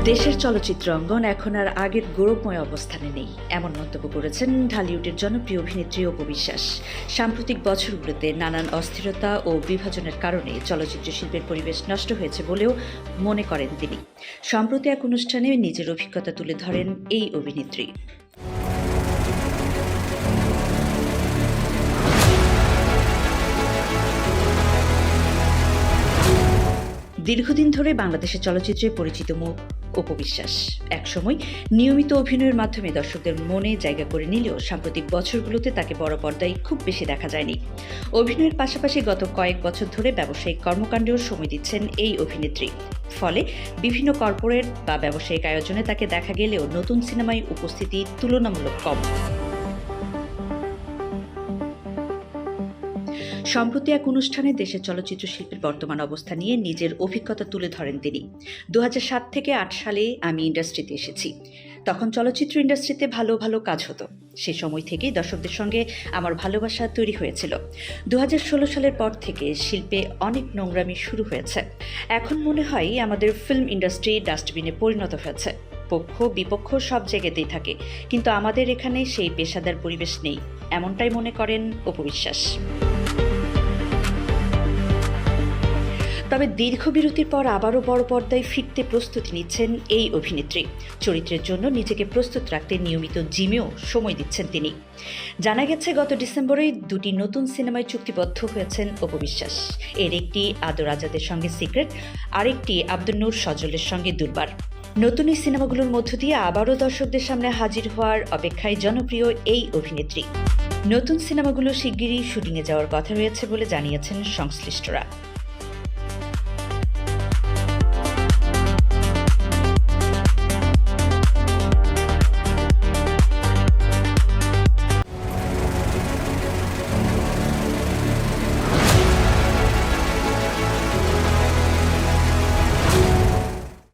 দেশের চলচ্চিত্র অঙ্গন এখন আর আগের গৌরবময় অবস্থানে নেই, এমন মন্তব্য করেছেন ঢালিউডের জনপ্রিয় অভিনেত্রী অপু বিশ্বাস। সাম্প্রতিক বছরগুলোতে নানান অস্থিরতা ও বিভাজনের কারণে চলচ্চিত্র শিল্পের পরিবেশ নষ্ট হয়েছে বলেও মনে করেন তিনি। সম্প্রতি এক অনুষ্ঠানে নিজের অভিজ্ঞতা তুলে ধরেন এই অভিনেত্রী। দীর্ঘদিন ধরে বাংলাদেশের চলচ্চিত্রে পরিচিত মুখ অপু বিশ্বাস একসময় নিয়মিত অভিনয়ের মাধ্যমে দর্শকদের মনে জায়গা করে নিলেও সাম্প্রতিক বছরগুলোতে তাকে বড় পর্দায় খুব বেশি দেখা যায়নি। অভিনয়ের পাশাপাশি গত কয়েক বছর ধরে ব্যবসায়িক কর্মকাণ্ডেও সময় দিচ্ছেন এই অভিনেত্রী। ফলে বিভিন্ন কর্পোরেট বা ব্যবসায়িক আয়োজনে তাকে দেখা গেলেও নতুন সিনেমায় উপস্থিতি তুলনামূলক কম। সম্প্রতি এক অনুষ্ঠানে দেশের চলচ্চিত্র শিল্পের বর্তমান অবস্থা নিয়ে নিজের অভিজ্ঞতা তুলে ধরেন তিনি। 2007 থেকে 8 সালে আমি ইন্ডাস্ট্রিতে এসেছি। তখন চলচ্চিত্র ইন্ডাস্ট্রিতে ভালো ভালো কাজ হতো। সে সময় থেকেই দর্শকদের সঙ্গে আমার ভালোবাসা তৈরি হয়েছিল। 2016 সালের পর থেকে শিল্পে অনেক নোংরামি শুরু হয়েছে। এখন মনে হয় আমাদের ফিল্ম ইন্ডাস্ট্রি ডাস্টবিনে পরিণত হয়েছে। পক্ষ বিপক্ষ সব জায়গাতেই থাকে, কিন্তু আমাদের এখানে সেই পেশাদার পরিবেশ নেই, এমনটাই মনে করেন অপু বিশ্বাস। তবে দীর্ঘ বিরতির পর আবারও বড় পর্দায় ফিরতে প্রস্তুতি নিচ্ছেন এই অভিনেত্রী। চরিত্রের জন্য নিজেকে প্রস্তুত রাখতে নিয়মিত জিমেও সময় দিচ্ছেন তিনি। জানা গেছে গত ডিসেম্বরেই 2টি নতুন সিনেমায় চুক্তিবদ্ধ হয়েছেন অপু বিশ্বাস। এর একটি আদর আজাদের সঙ্গে সিক্রেট, আরেকটি আব্দুল নূর সজলের সঙ্গে দুর্বার। নতুন এই সিনেমাগুলোর মধ্য দিয়ে আবারও দর্শকদের সামনে হাজির হওয়ার অপেক্ষায় জনপ্রিয় এই অভিনেত্রী। নতুন সিনেমাগুলো শিগগিরই শুটিংয়ে যাওয়ার কথা রয়েছে বলে জানিয়েছেন সংশ্লিষ্টরা।